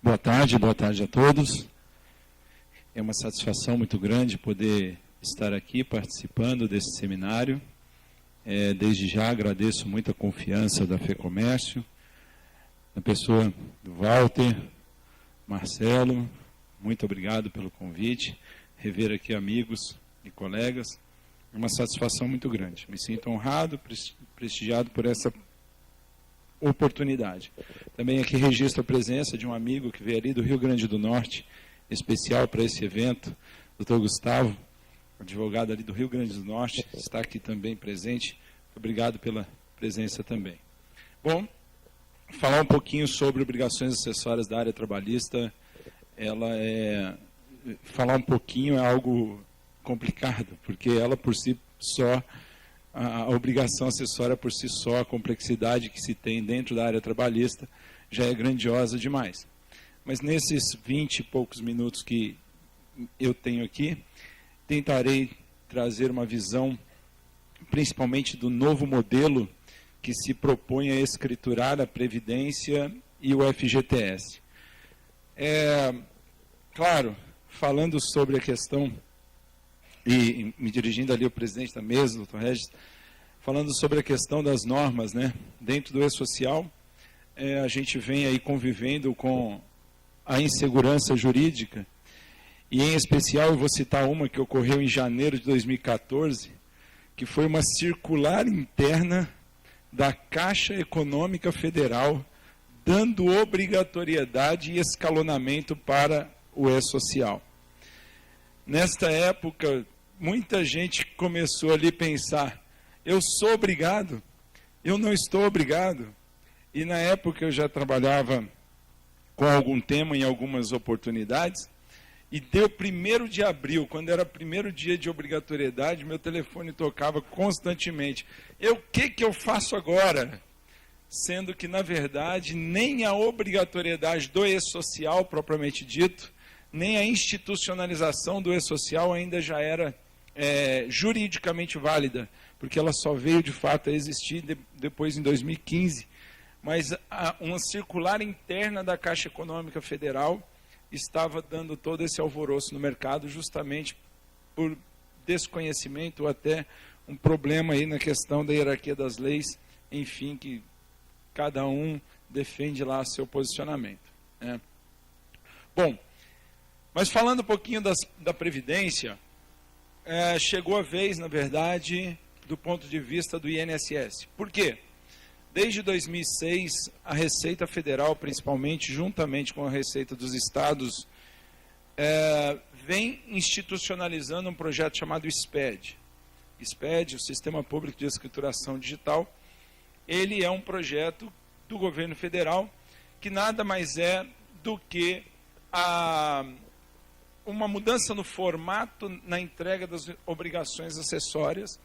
Boa tarde a todos. É uma satisfação muito grande poder estar aqui participando desse seminário. Desde já agradeço muito a confiança da FEComércio, na pessoa do Walter, Marcelo, muito obrigado pelo convite, rever aqui amigos e colegas, é uma satisfação muito grande. Me sinto honrado, prestigiado por essa oportunidade. Também aqui registro a presença de um amigo que veio ali do Rio Grande do Norte, especial para esse evento, Dr. Gustavo, advogado ali do Rio Grande do Norte, está aqui também presente. Obrigado pela presença também. Bom, falar um pouquinho sobre obrigações acessórias da área trabalhista, falar um pouquinho é algo complicado, porque ela por si só, a obrigação acessória por si só, a complexidade que se tem dentro da área trabalhista já é grandiosa demais. Mas nesses 20 e poucos minutos que eu tenho aqui, tentarei trazer uma visão, principalmente do novo modelo que se propõe a escriturar a Previdência e o FGTS. Claro, falando sobre a questão, e me dirigindo ali ao presidente da mesa, doutor Regis, falando sobre a questão das normas, né, dentro do E-Social, a gente vem aí convivendo com a insegurança jurídica, e em especial eu vou citar uma que ocorreu em janeiro de 2014, que foi uma circular interna da Caixa Econômica Federal, dando obrigatoriedade e escalonamento para o E-Social. Nesta época, muita gente começou ali a pensar, eu sou obrigado, eu não estou obrigado. E na época eu já trabalhava com algum tema em algumas oportunidades, e deu 1º de abril, quando era o primeiro dia de obrigatoriedade, meu telefone tocava constantemente. O que eu faço agora? Sendo que, na verdade, nem a obrigatoriedade do E-Social, propriamente dito, nem a institucionalização do E-Social ainda já era juridicamente válida, porque ela só veio, de fato, a existir depois, em 2015. Mas uma circular interna da Caixa Econômica Federal estava dando todo esse alvoroço no mercado, justamente por desconhecimento ou até um problema aí na questão da hierarquia das leis, enfim, que cada um defende lá seu posicionamento, né? Bom, mas falando um pouquinho da Previdência, chegou a vez, na verdade, do ponto de vista do INSS. Por quê? Desde 2006, a Receita Federal, principalmente, juntamente com a Receita dos Estados, vem institucionalizando um projeto chamado SPED. SPED, o Sistema Público de Escrituração Digital, ele é um projeto do governo federal que nada mais é do que uma mudança no formato na entrega das obrigações acessórias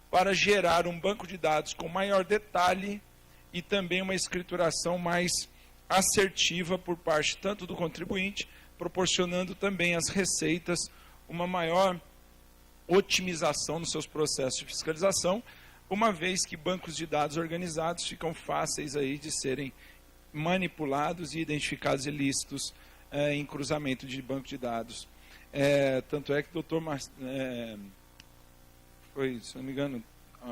para gerar um banco de dados com maior detalhe e também uma escrituração mais assertiva por parte tanto do contribuinte, proporcionando também às receitas uma maior otimização nos seus processos de fiscalização, uma vez que bancos de dados organizados ficam fáceis aí de serem manipulados e identificados ilícitos em cruzamento de banco de dados. Tanto é que o doutor, se não me engano,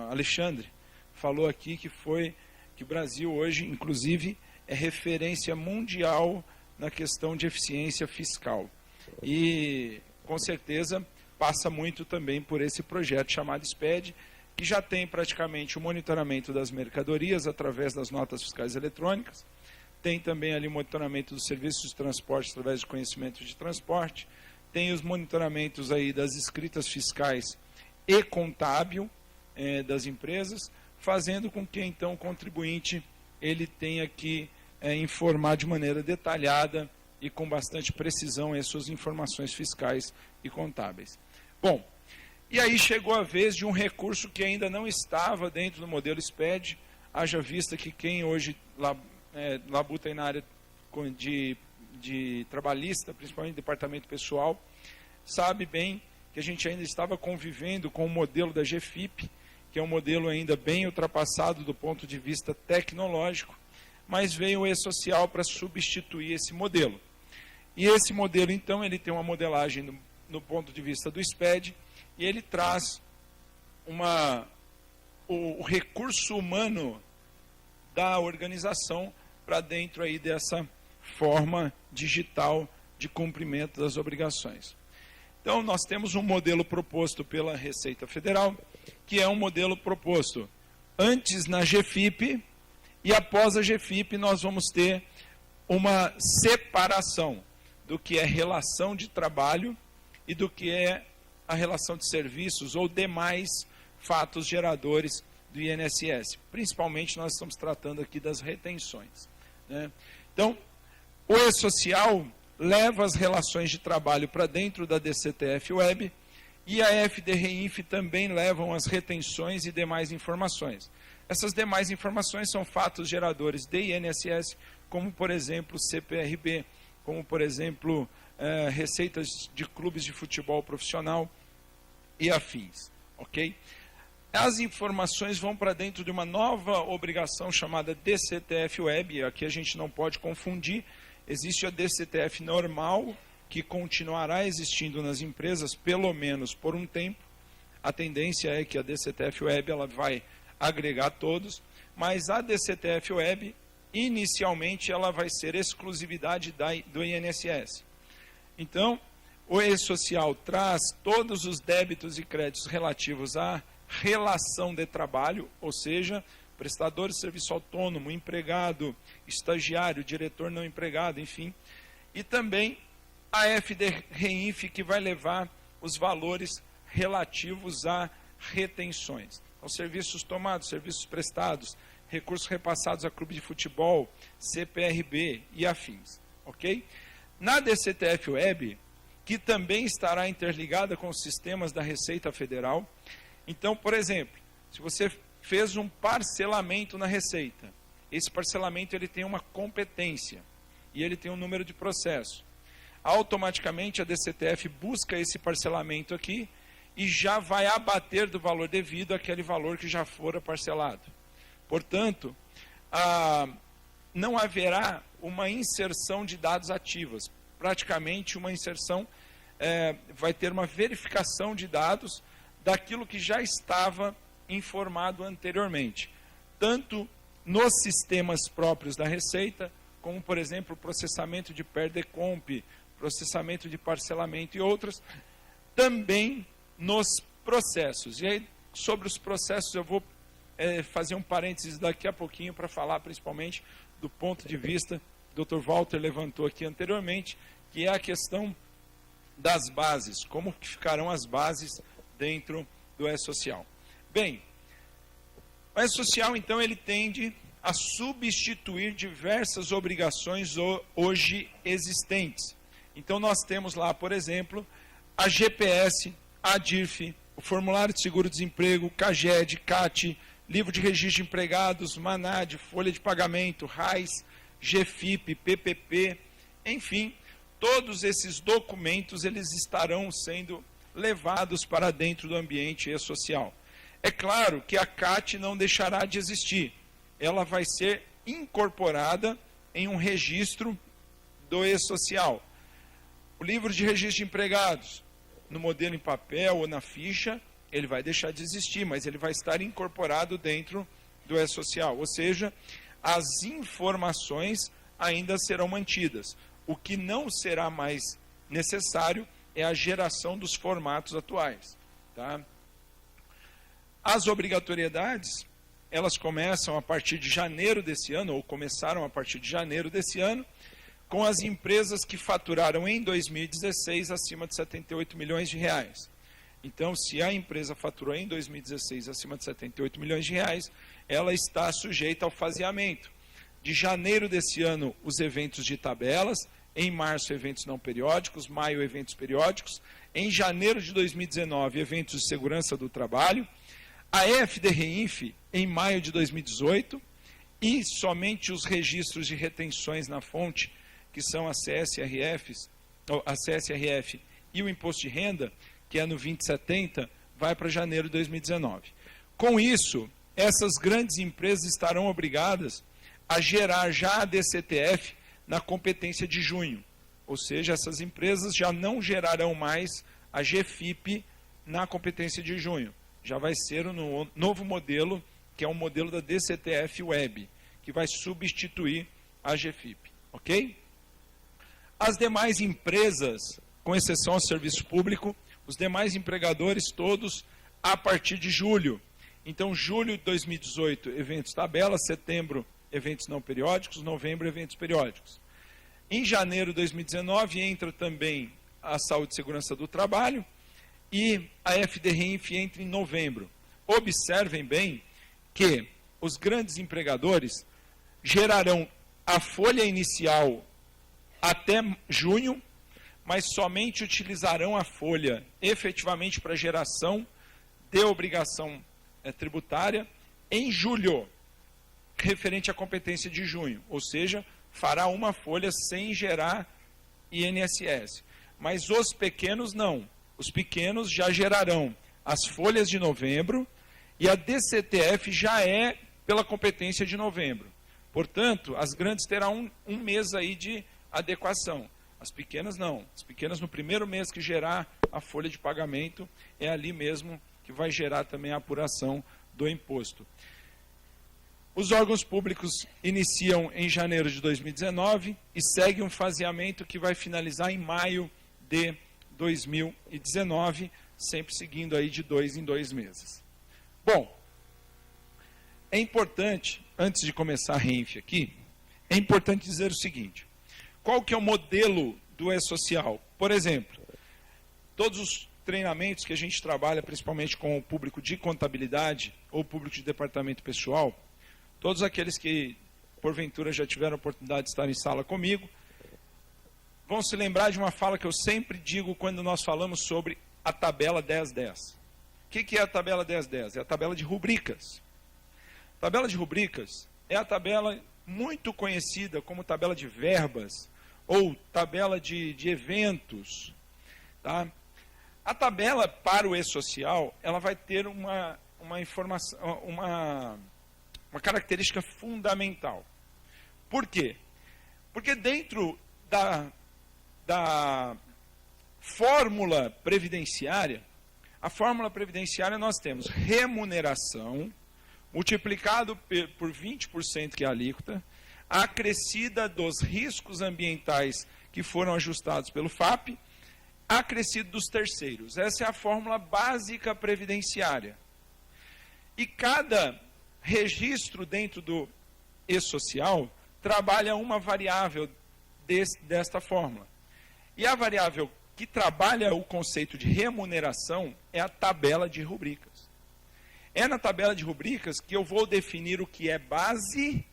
Alexandre, falou aqui que o Brasil hoje, inclusive, é referência mundial na questão de eficiência fiscal. E, com certeza, passa muito também por esse projeto chamado SPED, que já tem praticamente o monitoramento das mercadorias através das notas fiscais eletrônicas, tem também ali o monitoramento dos serviços de transporte através de conhecimento de transporte, tem os monitoramentos aí das escritas fiscais e contábil das empresas, fazendo com que, então, o contribuinte ele tenha que informar de maneira detalhada e com bastante precisão as suas informações fiscais e contábeis. Bom, e aí chegou a vez de um recurso que ainda não estava dentro do modelo SPED, haja vista que quem hoje labuta aí na área de trabalhista, principalmente departamento pessoal, sabe bem que a gente ainda estava convivendo com o modelo da GFIP, que é um modelo ainda bem ultrapassado do ponto de vista tecnológico, mas veio o E-Social para substituir esse modelo. E esse modelo, então, ele tem uma modelagem no ponto de vista do SPED, e ele traz o recurso humano da organização para dentro aí dessa forma digital de cumprimento das obrigações. Então, nós temos um modelo proposto pela Receita Federal, que é um modelo proposto antes na GFIP, e após a GFIP nós vamos ter uma separação do que é relação de trabalho e do que é a relação de serviços ou demais fatos geradores do INSS. Principalmente nós estamos tratando aqui das retenções, né? Então, o E-Social leva as relações de trabalho para dentro da DCTF Web, e a FDRINF também levam as retenções e demais informações. Essas demais informações são fatos geradores de INSS, como, por exemplo, CPRB, como, por exemplo, receitas de clubes de futebol profissional e afins. Ok? As informações vão para dentro de uma nova obrigação chamada DCTF Web. Aqui a gente não pode confundir. Existe a DCTF normal, que continuará existindo nas empresas, pelo menos por um tempo. A tendência é que a DCTF Web ela vai agregar todos, mas a DCTF Web, inicialmente, ela vai ser exclusividade do INSS. Então, o E-Social traz todos os débitos e créditos relativos à relação de trabalho, ou seja, prestador de serviço autônomo, empregado, estagiário, diretor não empregado, enfim. E também a FDRINF, que vai levar os valores relativos a retenções. Então, serviços tomados, serviços prestados, recursos repassados a clube de futebol, CPRB e afins. Ok? Na DCTF Web, que também estará interligada com os sistemas da Receita Federal. Então, por exemplo, se você fez um parcelamento na Receita, esse parcelamento ele tem uma competência e ele tem um número de processo. Automaticamente a DCTF busca esse parcelamento aqui e já vai abater do valor devido àquele valor que já fora parcelado. Portanto, não haverá uma inserção de dados ativas. Praticamente uma inserção, vai ter uma verificação de dados daquilo que já estava informado anteriormente. Tanto nos sistemas próprios da Receita, como, por exemplo, processamento de PERDECOMP, processamento de parcelamento e outras, também nos processos. E aí, sobre os processos, eu vou fazer um parênteses daqui a pouquinho para falar principalmente do ponto de vista que o Dr. Walter levantou aqui anteriormente, que é a questão das bases, como que ficarão as bases dentro do E-Social. Bem, o E-Social, então, ele tende a substituir diversas obrigações hoje existentes. Então, nós temos lá, por exemplo, a GPS, a DIRF, o Formulário de Seguro-Desemprego, CAGED, CAT, Livro de Registro de Empregados, MANAD, Folha de Pagamento, RAIS, GFIP, PPP, enfim, todos esses documentos eles estarão sendo levados para dentro do ambiente E-Social. É claro que a CAT não deixará de existir. Ela vai ser incorporada em um registro do E-Social. O livro de registro de empregados, no modelo em papel ou na ficha, ele vai deixar de existir, mas ele vai estar incorporado dentro do E-Social. Ou seja, as informações ainda serão mantidas. O que não será mais necessário é a geração dos formatos atuais. Tá? As obrigatoriedades, elas começam a partir de janeiro desse ano, ou começaram a partir de janeiro desse ano, com as empresas que faturaram em 2016 acima de 78 milhões de reais. Então, se a empresa faturou em 2016 acima de 78 milhões de reais, ela está sujeita ao faseamento. De janeiro desse ano, os eventos de tabelas, em março, eventos não periódicos, maio, eventos periódicos, em janeiro de 2019, eventos de segurança do trabalho, a FDRINF em maio de 2018 e somente os registros de retenções na fonte, que são as CSRF e o imposto de renda, que é no 2070, vai para janeiro de 2019. Com isso, essas grandes empresas estarão obrigadas a gerar já a DCTF na competência de junho. Ou seja, essas empresas já não gerarão mais a GFIP na competência de junho. Já vai ser um novo modelo, que é o modelo da DCTF Web, que vai substituir a GFIP, ok? As demais empresas, com exceção ao serviço público, os demais empregadores todos a partir de julho. Então, julho de 2018, eventos tabela, setembro, eventos não periódicos, novembro, eventos periódicos. Em janeiro de 2019, entra também a Saúde e Segurança do Trabalho e a FDRINF entra em novembro. Observem bem que os grandes empregadores gerarão a folha inicial até junho, mas somente utilizarão a folha efetivamente para geração de obrigação tributária em julho, referente à competência de junho, ou seja, fará uma folha sem gerar INSS. Mas os pequenos não. Os pequenos já gerarão as folhas de novembro e a DCTF já é pela competência de novembro. Portanto, as grandes terão um mês aí de adequação. As pequenas não. As pequenas, no primeiro mês que gerar a folha de pagamento, é ali mesmo que vai gerar também a apuração do imposto. Os órgãos públicos iniciam em janeiro de 2019 e segue um faseamento que vai finalizar em maio de 2019, sempre seguindo aí de 2 em 2 meses. Bom, é importante, antes de começar a RENF aqui, é importante dizer o seguinte: qual que é o modelo do E-Social? Por exemplo, todos os treinamentos que a gente trabalha, principalmente com o público de contabilidade ou público de departamento pessoal, todos aqueles que, porventura, já tiveram a oportunidade de estar em sala comigo, vão se lembrar de uma fala que eu sempre digo quando nós falamos sobre a tabela 1010. O que é a tabela 1010? É a tabela de rubricas. A tabela de rubricas é a tabela muito conhecida como tabela de verbas ou tabela de eventos. Tá? A tabela para o E-Social, ela vai ter uma informação, uma característica fundamental. Por quê? Porque dentro da fórmula previdenciária, a fórmula previdenciária nós temos remuneração multiplicado por 20%, que é a alíquota, acrescida dos riscos ambientais que foram ajustados pelo FAP, acrescido dos terceiros. Essa é a fórmula básica previdenciária. E cada registro dentro do E-Social trabalha uma variável desta fórmula. E a variável que trabalha o conceito de remuneração é a tabela de rubricas. É na tabela de rubricas que eu vou definir o que é base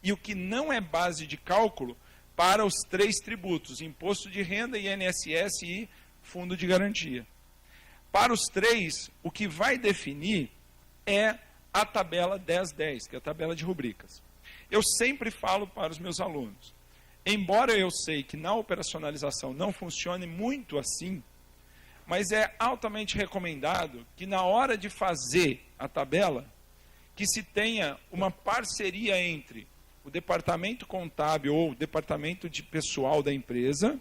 e o que não é base de cálculo para os 3 tributos: imposto de renda, INSS e fundo de garantia. Para os 3, o que vai definir é a tabela 1010, que é a tabela de rubricas. Eu sempre falo para os meus alunos, embora eu sei que na operacionalização não funcione muito assim, mas é altamente recomendado que na hora de fazer a tabela, que se tenha uma parceria entre o departamento contábil ou o departamento de pessoal da empresa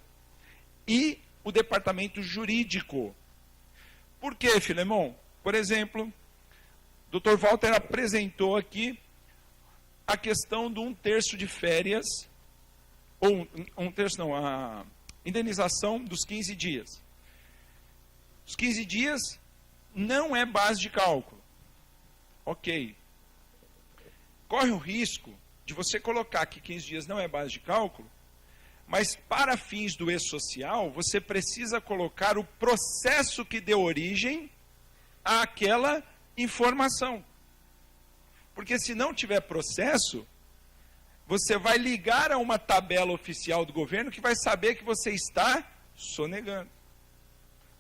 e o departamento jurídico. Por quê, Filemon? Por exemplo, o Dr. Walter apresentou aqui a questão de 1/3 de férias, ou 1/3 não, a indenização dos 15 dias. Os 15 dias não é base de cálculo. Ok. Corre o risco de você colocar que 15 dias não é base de cálculo, mas para fins do E-Social, você precisa colocar o processo que deu origem àquela informação. Porque se não tiver processo, você vai ligar a uma tabela oficial do governo que vai saber que você está sonegando.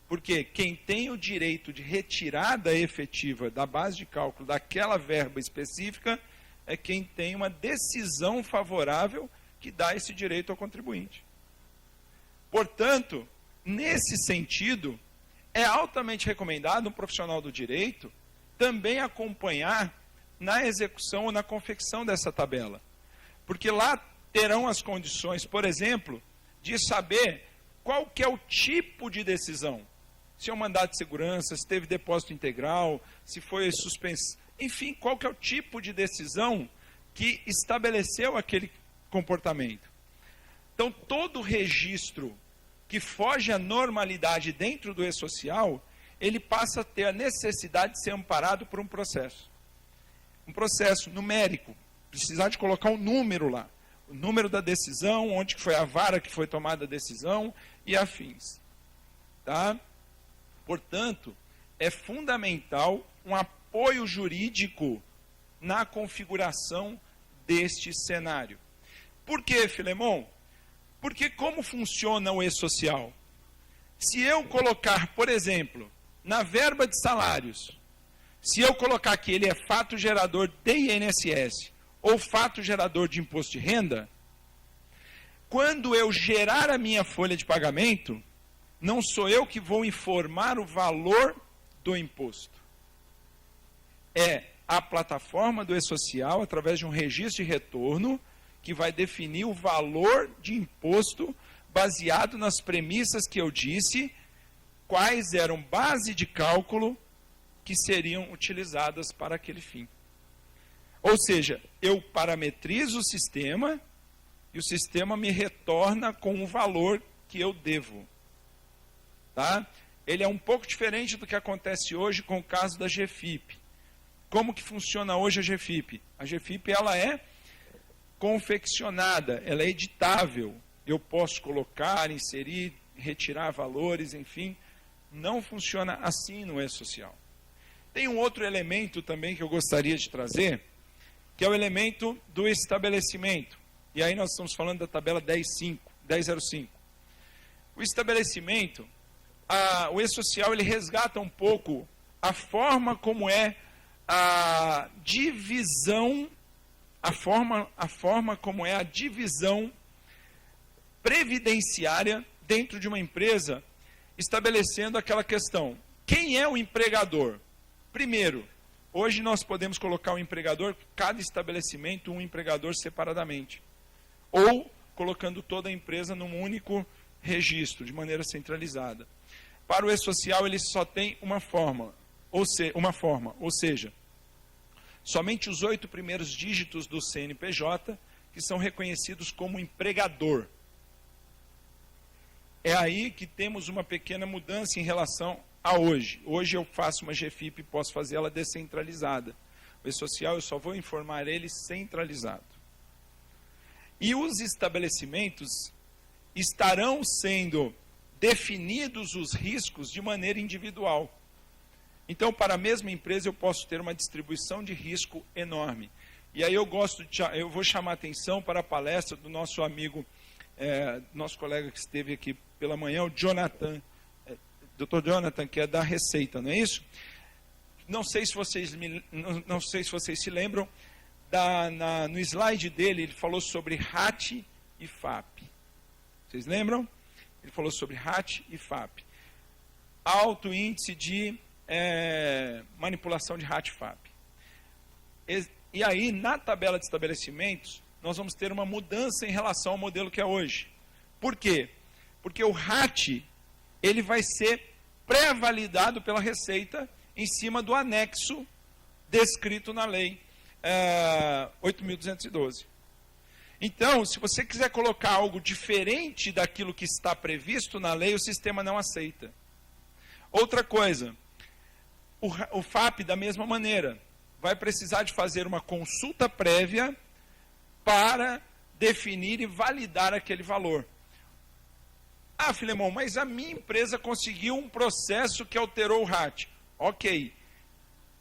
Porque quem tem o direito de retirada efetiva da base de cálculo daquela verba específica é quem tem uma decisão favorável que dá esse direito ao contribuinte. Portanto, nesse sentido, é altamente recomendado um profissional do direito também acompanhar na execução ou na confecção dessa tabela. Porque lá terão as condições, por exemplo, de saber qual que é o tipo de decisão. Se é um mandado de segurança, se teve depósito integral, se foi suspensão, enfim, qual que é o tipo de decisão que estabeleceu aquele comportamento. Então, todo registro que foge à normalidade dentro do e-social, ele passa a ter a necessidade de ser amparado por um processo. Um processo numérico, precisar de colocar um número lá. O número da decisão, onde que foi a vara que foi tomada a decisão e afins. Tá? Portanto, é fundamental um apoio jurídico na configuração deste cenário. Por quê, Filemon? Porque como funciona o e-social? Se eu colocar, por exemplo, na verba de salários, se eu colocar que ele é fato gerador de INSS ou fato gerador de imposto de renda, quando eu gerar a minha folha de pagamento, não sou eu que vou informar o valor do imposto. É a plataforma do e-social, através de um registro de retorno, que vai definir o valor de imposto baseado nas premissas que eu disse, quais eram base de cálculo que seriam utilizadas para aquele fim. Ou seja, eu parametrizo o sistema e o sistema me retorna com o valor que eu devo. Tá? Ele é um pouco diferente do que acontece hoje com o caso da GFIP. Como que funciona hoje a GFIP? A GFIP ela é confeccionada, ela é editável. Eu posso colocar, inserir, retirar valores, enfim. Não funciona assim no e-social. Tem um outro elemento também que eu gostaria de trazer, que é o elemento do estabelecimento. E aí nós estamos falando da tabela 10.05. O estabelecimento, o e-social, ele resgata um pouco a forma como é a divisão, a forma como é a divisão previdenciária dentro de uma empresa, estabelecendo aquela questão. Quem é o empregador? Primeiro, hoje nós podemos colocar o empregador, cada estabelecimento, um empregador separadamente. Ou colocando toda a empresa num único registro, de maneira centralizada. Para o e-social, ele só tem uma forma, ou seja, somente os 8 primeiros dígitos do CNPJ, que são reconhecidos como empregador. É aí que temos uma pequena mudança em relação a hoje. Hoje eu faço uma GFIP e posso fazer ela descentralizada. O e-social eu só vou informar ele centralizado. E os estabelecimentos estarão sendo definidos os riscos de maneira individual. Então, para a mesma empresa, eu posso ter uma distribuição de risco enorme. E aí eu vou chamar a atenção para a palestra do nosso amigo, nosso colega que esteve aqui pela manhã, o Jonathan, Dr. Jonathan, que é da Receita, não é isso? Não sei se vocês se lembram, no slide dele, ele falou sobre RAT e FAP. Vocês lembram? Ele falou sobre RAT e FAP. Alto índice de manipulação de RAT e FAP. E aí, na tabela de estabelecimentos, nós vamos ter uma mudança em relação ao modelo que é hoje. Por quê? Porque o RAT, ele vai ser pré-validado pela Receita em cima do anexo descrito na lei 8.212. Então, se você quiser colocar algo diferente daquilo que está previsto na lei, o sistema não aceita. Outra coisa, o FAP, da mesma maneira, vai precisar de fazer uma consulta prévia para definir e validar aquele valor. Ah, Filemon, mas a minha empresa conseguiu um processo que alterou o RAT. Ok,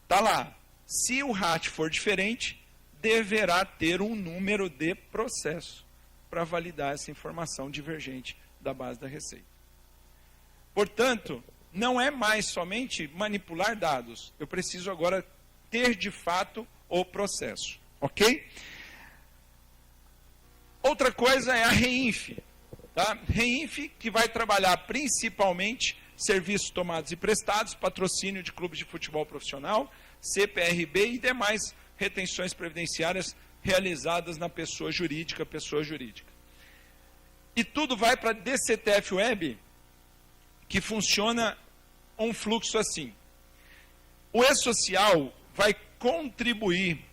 está lá. Se o RAT for diferente, deverá ter um número de processo para validar essa informação divergente da base da Receita. Portanto, não é mais somente manipular dados. Eu preciso agora ter de fato o processo. Ok? Outra coisa é a REINF. Tá? REINF, que vai trabalhar principalmente serviços tomados e prestados, patrocínio de clubes de futebol profissional, CPRB e demais retenções previdenciárias realizadas na pessoa jurídica. E tudo vai para a DCTF Web, que funciona um fluxo assim. O E-Social vai contribuir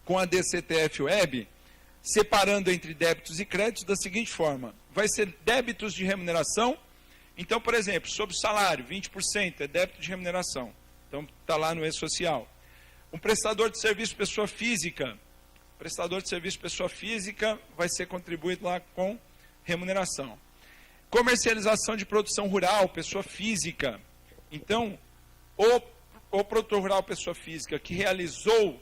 com a DCTF Web, separando entre débitos e créditos da seguinte forma. Vai ser débitos de remuneração. Então, por exemplo, sobre o salário, 20% é débito de remuneração. Então, está lá no E-Social. Um prestador de serviço pessoa física. Prestador de serviço pessoa física vai ser contribuído lá com remuneração. Comercialização de produção rural, pessoa física. Então, o produtor rural, pessoa física, que realizou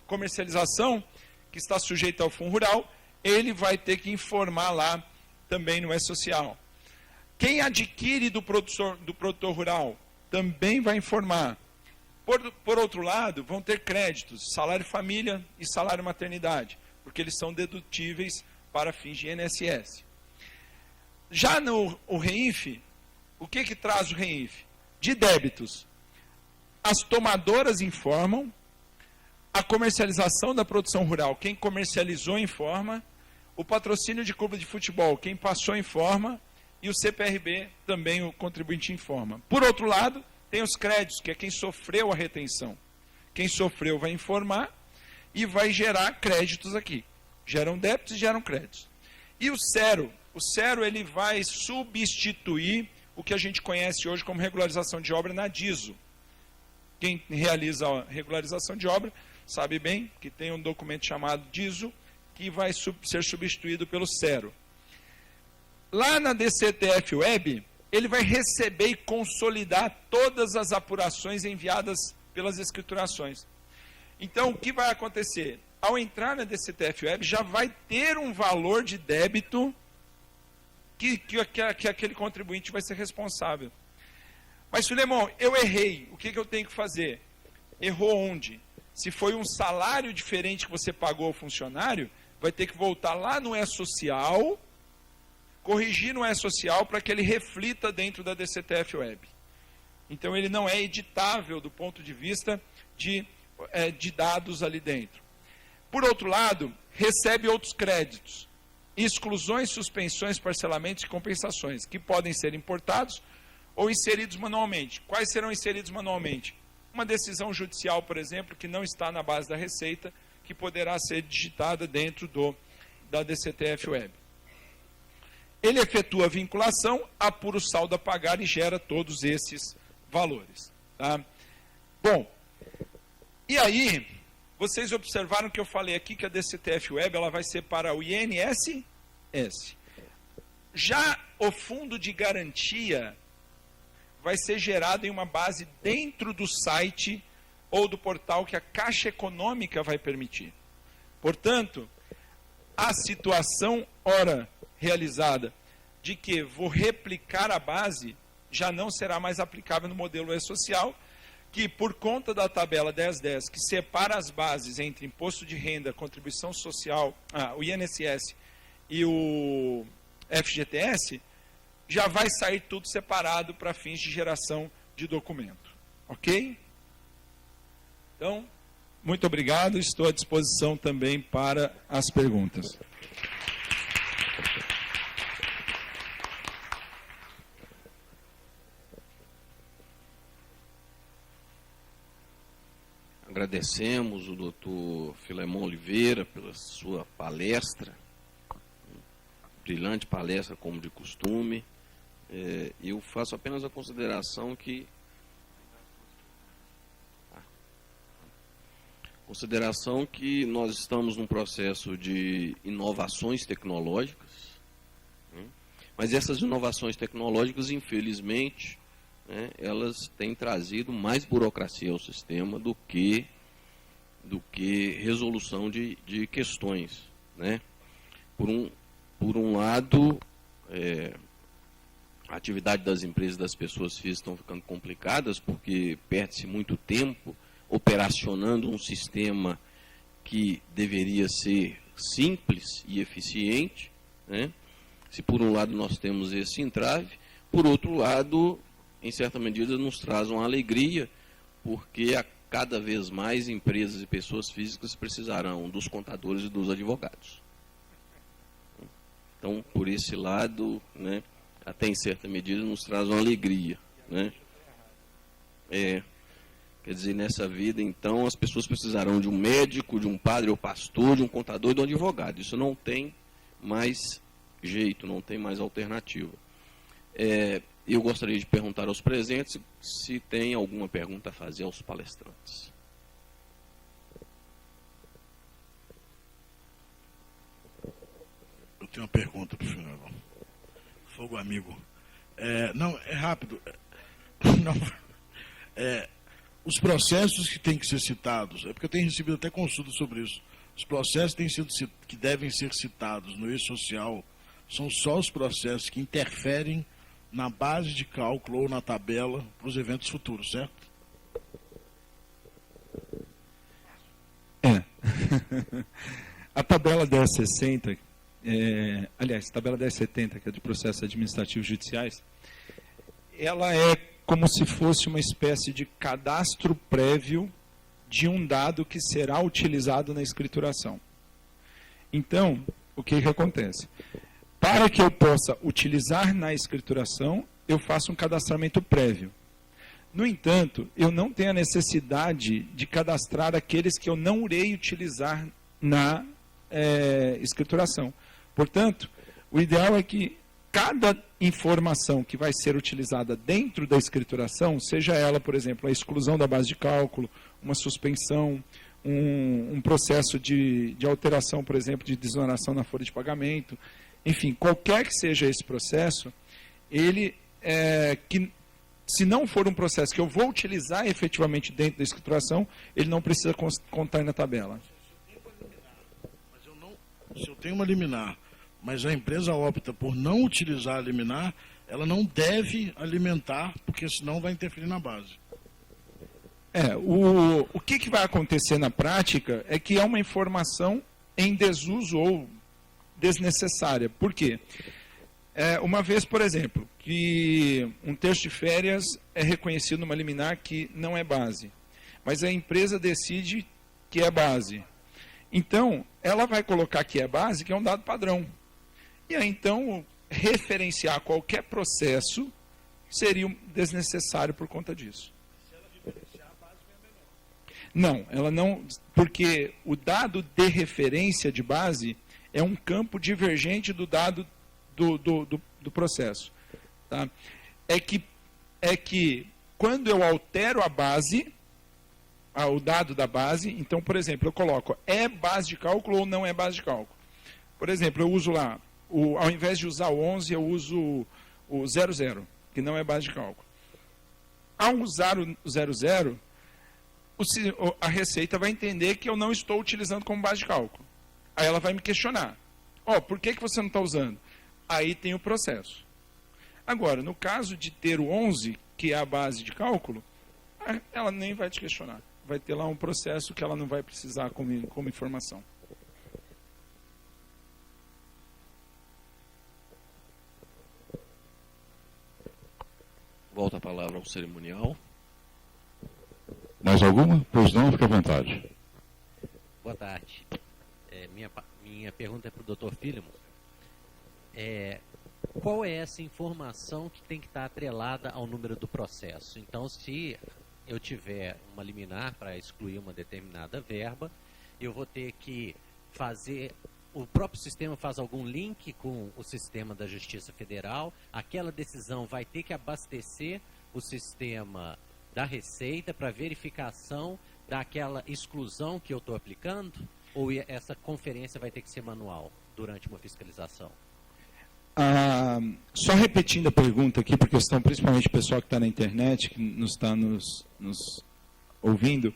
comercialização, que está sujeito ao Fundo Rural, ele vai ter que informar lá também no E-Social. Quem adquire do produtor rural também vai informar. Por outro lado, vão ter créditos, salário família e salário maternidade, porque eles são dedutíveis para fins de INSS. Já no REINF, o que traz o REINF? De débitos, as tomadoras informam, a comercialização da produção rural, quem comercializou informa, o patrocínio de clube de futebol, quem passou informa, e o CPRB também o contribuinte informa. Por outro lado, tem os créditos, que é quem sofreu a retenção. Quem sofreu vai informar e vai gerar créditos aqui. Geram débitos e geram créditos. E o CERO? O CERO ele vai substituir o que a gente conhece hoje como regularização de obra na DISO. Quem realiza a regularização de obra sabe bem que tem um documento chamado DISO que vai ser substituído pelo CERO. Lá na DCTF Web, ele vai receber e consolidar todas as apurações enviadas pelas escriturações. Então, o que vai acontecer? Ao entrar na DCTF Web, já vai ter um valor de débito que aquele contribuinte vai ser responsável. Mas, Filemon, eu errei. O que eu tenho que fazer? Errou onde? Se foi um salário diferente que você pagou ao funcionário, vai ter que voltar lá no E-Social, corrigir no E-Social para que ele reflita dentro da DCTF Web. Então, ele não é editável do ponto de vista de dados ali dentro. Por outro lado, recebe outros créditos, exclusões, suspensões, parcelamentos e compensações, que podem ser importados ou inseridos manualmente. Quais serão inseridos manualmente? Uma decisão judicial, por exemplo, que não está na base da Receita, que poderá ser digitada dentro da DCTF Web. Ele efetua a vinculação, apura o saldo a pagar e gera todos esses valores. Tá? Bom, e aí, vocês observaram que eu falei aqui que a DCTF Web ela vai ser para o INSS. Já o fundo de garantia vai ser gerado em uma base dentro do site ou do portal que a Caixa Econômica vai permitir. Portanto, a situação, ora realizada, de que vou replicar a base, já não será mais aplicável no modelo E-Social, que por conta da tabela 1010, que separa as bases entre imposto de renda, contribuição social, o INSS e o FGTS, já vai sair tudo separado para fins de geração de documento. Ok? Então, muito obrigado, estou à disposição também para as perguntas. Agradecemos o doutor Filemon Oliveira pela sua palestra, brilhante palestra como de costume. Eu faço apenas a consideração que nós estamos num processo de inovações tecnológicas, mas essas inovações tecnológicas, infelizmente, elas têm trazido mais burocracia ao sistema do que resolução de questões. Por um lado, a atividade das empresas e das pessoas físicas estão ficando complicadas porque perde-se muito tempo operacionando um sistema que deveria ser simples e eficiente. Se por um lado nós temos esse entrave, por outro lado, em certa medida, nos traz uma alegria, porque cada vez mais empresas e pessoas físicas precisarão dos contadores e dos advogados. Então, por esse lado, né, até em certa medida, nos traz uma alegria, né? Quer dizer, nessa vida, então, as pessoas precisarão de um médico, de um padre ou pastor, de um contador e de um advogado. Isso não tem mais jeito, não tem mais alternativa. Eu gostaria de perguntar aos presentes se tem alguma pergunta a fazer aos palestrantes. Eu tenho uma pergunta para o senhor. Fogo amigo. Não, é rápido. Não, os processos que têm que ser citados, porque eu tenho recebido até consultas sobre isso. Os processos que devem ser citados no E-Social são só os processos que interferem na base de cálculo ou na tabela para os eventos futuros, certo? A tabela 1060, aliás, tabela 1070, que é de processos administrativos judiciais, ela é como se fosse uma espécie de cadastro prévio de um dado que será utilizado na escrituração. Então, o que acontece? Para que eu possa utilizar na escrituração, eu faço um cadastramento prévio. No entanto, eu não tenho a necessidade de cadastrar aqueles que eu não irei utilizar na escrituração. Portanto, o ideal é que cada informação que vai ser utilizada dentro da escrituração, seja ela, por exemplo, a exclusão da base de cálculo, uma suspensão, um processo de alteração, por exemplo, de desoneração na folha de pagamento, enfim, qualquer que seja esse processo, ele, se não for um processo que eu vou utilizar efetivamente dentro da escrituração, ele não precisa contar na tabela. Se eu tenho uma liminar, mas a empresa opta por não utilizar a liminar, ela não deve alimentar, porque senão vai interferir na base. O que vai acontecer na prática é que é uma informação em desuso ou desnecessária. Por quê? Uma vez, por exemplo, que um terço de férias é reconhecido numa liminar que não é base, mas a empresa decide que é base. Então, ela vai colocar que é base, que é um dado padrão. E aí, então, referenciar qualquer processo seria desnecessário por conta disso. Se ela referenciar, a base vai menor. Não, ela não, porque o dado de referência de base é um campo divergente do dado do processo. Tá? É que quando eu altero a base, o dado da base, então, por exemplo, eu coloco base de cálculo ou não é base de cálculo. Por exemplo, eu uso lá, ao invés de usar o 11, eu uso o 00, que não é base de cálculo. Ao usar o 00, a Receita vai entender que eu não estou utilizando como base de cálculo. Aí ela vai me questionar. Por que você não está usando? Aí tem o processo. Agora, no caso de ter o 11, que é a base de cálculo, ela nem vai te questionar. Vai ter lá um processo que ela não vai precisar como informação. Volta a palavra ao cerimonial. Mais alguma? Pois não, fique à vontade. Boa tarde. Minha pergunta é para o Dr. Philemon. Qual é essa informação que tem que estar atrelada ao número do processo? Então, se eu tiver uma liminar para excluir uma determinada verba, eu vou ter que fazer... O próprio sistema faz algum link com o sistema da Justiça Federal, aquela decisão vai ter que abastecer o sistema da Receita para verificação daquela exclusão que eu estou aplicando? Ou essa conferência vai ter que ser manual durante uma fiscalização? Só repetindo a pergunta aqui, por questão principalmente do pessoal que está na internet, que está nos ouvindo,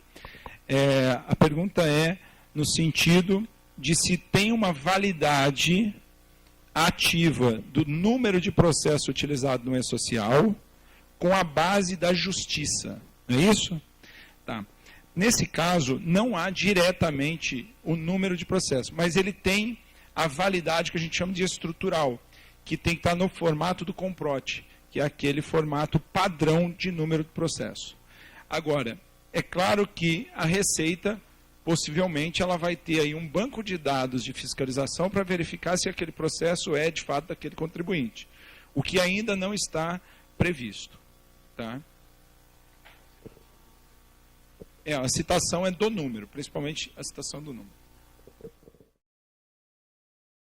a pergunta é no sentido de se tem uma validade ativa do número de processo utilizado no E-Social com a base da justiça. Não é isso? Tá. Nesse caso, não há diretamente o número de processos, mas ele tem a validade que a gente chama de estrutural, que tem que estar no formato do Comprote, que é aquele formato padrão de número de processo. Agora, é claro que a Receita possivelmente ela vai ter aí um banco de dados de fiscalização para verificar se aquele processo é de fato daquele contribuinte, o que ainda não está previsto. Tá? A citação é do número, principalmente a citação do número.